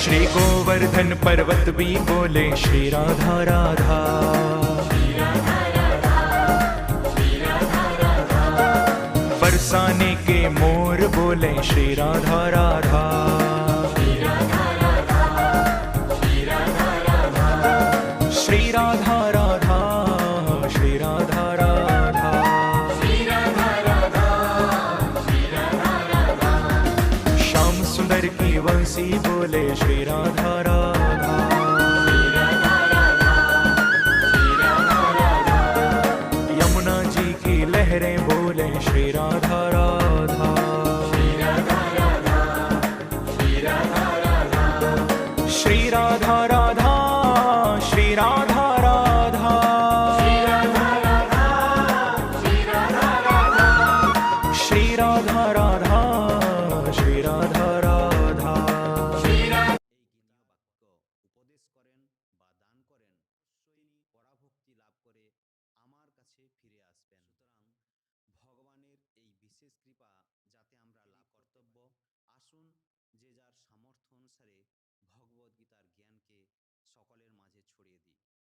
श्री गोवर्धन पर्वत भी बोले श्री राधा राधा। बरसाने के मोर बोले श्री राधा राधा। श्री राधा राधा, श्री राधा राधा। श्याम सुंदर की वंशी बोले श्री राधा राधा। यमुना जी की लहरें बोले श्री राधा राधा। श्री राधा राधा, श्री राधा राधा। श्री राधा राधा, श्री राधा राधा। উপদেশ করেন বা দান করেন, তিনি পরাভক্তি লাভ করে আমার কাছে ফিরে আসবেন। সুতরাং ভগবানের এই বিশেষ কৃপা যাতে আমরা লাভ কর্তব্য, আসুন যে যার সামর্থ্য অনুসারে ভগবদ্গীতার জ্ঞানকে সকলের মাঝে ছড়িয়ে দিই।